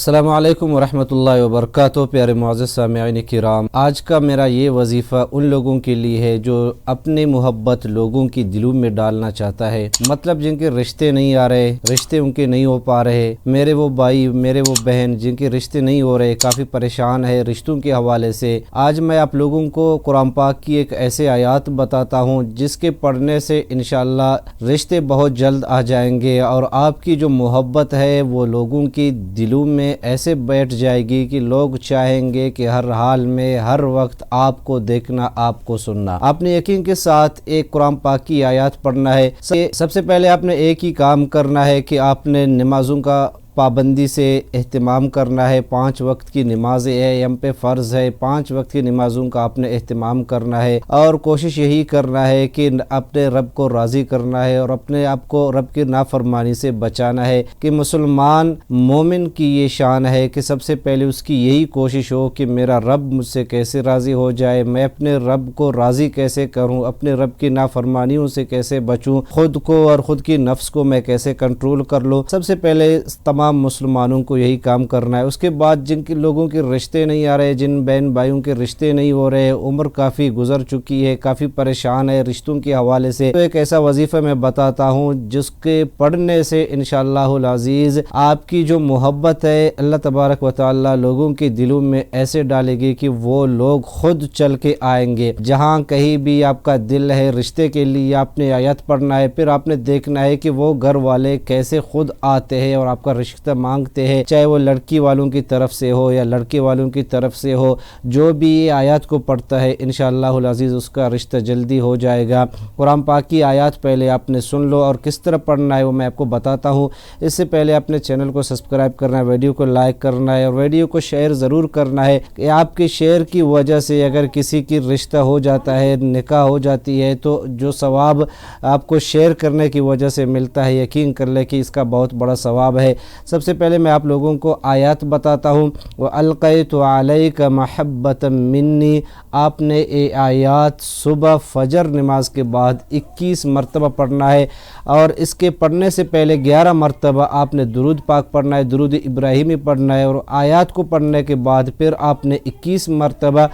السلام علیکم ورحمۃ اللہ وبرکاتہ۔ پیارے معزز سامعین کرام، آج کا میرا یہ وظیفہ ان لوگوں کے لیے ہے جو اپنی محبت لوگوں کی دلوں میں ڈالنا چاہتا ہے، مطلب جن کے رشتے نہیں آ رہے، رشتے ان کے نہیں ہو پا رہے، میرے وہ بھائی میرے وہ بہن جن کے رشتے نہیں ہو رہے، کافی پریشان ہے رشتوں کے حوالے سے۔ آج میں آپ لوگوں کو قرآن پاک کی ایک ایسے آیات بتاتا ہوں جس کے پڑھنے سے انشاءاللہ رشتے بہت جلد آ جائیں گے، اور آپ کی جو محبت ہے وہ لوگوں کی دلوں میں ایسے بیٹھ جائے گی کہ لوگ چاہیں گے کہ ہر حال میں ہر وقت آپ کو دیکھنا، آپ کو سننا۔ آپ نے یقین کے ساتھ ایک قرآن پاک کی آیات پڑھنا ہے۔ سب سے پہلے آپ نے ایک ہی کام کرنا ہے کہ آپ نے نمازوں کا پابندی سے اہتمام کرنا ہے۔ 5 وقت کی نمازیں ہیں، ہم پہ فرض ہے، 5 وقت کی نمازوں کا آپ نے اہتمام کرنا ہے، اور کوشش یہی کرنا ہے کہ اپنے رب کو راضی کرنا ہے اور اپنے آپ کو رب کی نافرمانی سے بچانا ہے۔ کہ مسلمان مومن کی یہ شان ہے کہ سب سے پہلے اس کی یہی کوشش ہو کہ میرا رب مجھ سے کیسے راضی ہو جائے، میں اپنے رب کو راضی کیسے کروں، اپنے رب کی نافرمانیوں سے کیسے بچوں، خود کو اور خود کی نفس کو میں کیسے کنٹرول کر لوں۔ سب سے پہلے تمام مسلمانوں کو یہی کام کرنا ہے۔ اس کے بعد جن کے لوگوں کے رشتے نہیں آ رہے، جن بہن بھائیوں کے رشتے نہیں ہو رہے، عمر کافی گزر چکی ہے، کافی پریشان ہے رشتوں کے حوالے سے، تو ایک ایسا وظیفہ میں بتاتا ہوں جس کے پڑھنے سے انشاءاللہ العزیز آپ کی جو محبت ہے اللہ تبارک و تعالی لوگوں کے دلوں میں ایسے ڈالے گی کہ وہ لوگ خود چل کے آئیں گے۔ جہاں کہیں بھی آپ کا دل ہے رشتے کے لیے، آپ نے آیت پڑھنا ہے، پھر آپ نے دیکھنا ہے کہ وہ گھر والے کیسے خود آتے ہیں اور آپ کا رشتہ مانگتے ہیں، چاہے وہ لڑکی والوں کی طرف سے ہو یا لڑکے والوں کی طرف سے ہو۔ جو بھی یہ آیات کو پڑھتا ہے انشاءاللہ العزیز اس کا رشتہ جلدی ہو جائے گا۔ قرآن پاک کی آیات پہلے آپ نے سن لو، اور کس طرح پڑھنا ہے وہ میں آپ کو بتاتا ہوں۔ اس سے پہلے اپنے چینل کو سبسکرائب کرنا ہے، ویڈیو کو لائک کرنا ہے، اور ویڈیو کو شیئر ضرور کرنا ہے کہ آپ کے شیئر کی وجہ سے اگر کسی کی رشتہ ہو جاتا ہے، نکاح ہو جاتی ہے، تو جو ثواب آپ کو شیئر کرنے کی وجہ سے ملتا ہے، یقین کر لیں کہ اس کا بہت بڑا ثواب ہے۔ سب سے پہلے میں آپ لوگوں کو آیات بتاتا ہوں۔ وَأَلْقَيْتُ عَلَيْكَ مَحَبَّةً مِّنِّي، آپ نے یہ آیات صبح فجر نماز کے بعد 21 مرتبہ پڑھنا ہے، اور اس کے پڑھنے سے پہلے 11 مرتبہ آپ نے درود پاک پڑھنا ہے، درود ابراہیمی پڑھنا ہے، اور آیات کو پڑھنے کے بعد پھر آپ نے 21 مرتبہ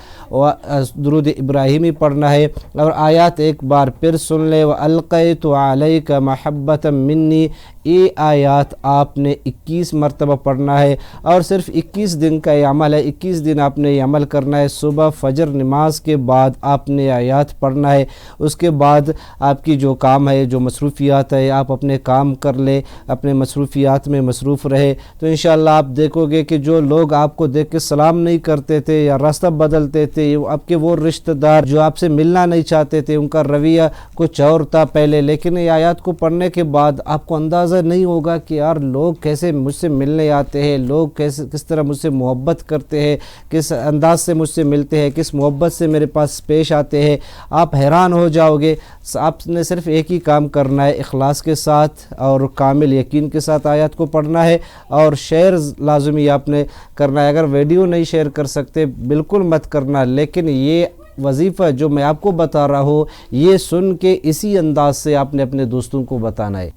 درود ابراہیمی پڑھنا ہے، اور آیات ایک بار پھر سن لے۔ وَأَلْقَيْتُ عَلَيْكَ مَحَبَّةً مِّنِّي، یہ آیات آپ نے 21 مرتبہ پڑھنا ہے، اور صرف 21 دن کا یہ عمل ہے۔ 21 دن آپ نے یہ عمل کرنا ہے۔ صبح فجر نماز کے بعد آپ نے آیات پڑھنا ہے۔ اس کے بعد آپ کی جو کام ہے، جو مصروفیات ہے، آپ اپنے کام کر لے، اپنے مصروفیات میں مصروف رہے، تو انشاءاللہ آپ دیکھو گے کہ جو لوگ آپ کو دیکھ کے سلام نہیں کرتے تھے یا راستہ بدلتے تھے، آپ کے وہ رشتہ دار جو آپ سے ملنا نہیں چاہتے تھے، ان کا رویہ کچھ اور تھا پہلے، لیکن یہ آیات کو پڑھنے کے بعد آپ کو اندازہ نہیں ہوگا کہ یار لوگ کیسے مجھ سے ملنے آتے ہیں، لوگ کس طرح مجھ سے محبت کرتے ہیں، کس انداز سے مجھ سے ملتے ہیں، کس محبت سے میرے پاس پیش آتے ہیں، آپ حیران ہو جاؤ گے۔ آپ نے صرف ایک ہی کام کرنا ہے، اخلاص کے ساتھ اور کامل یقین کے ساتھ آیات کو پڑھنا ہے، اور شیئر لازمی آپ نے کرنا ہے۔ اگر ویڈیو نہیں شیئر کر سکتے بالکل مت کرنا، لیکن یہ وظیفہ جو میں آپ کو بتا رہا ہوں یہ سن کے اسی انداز سے آپ نے اپنے دوستوں کو بتانا ہے۔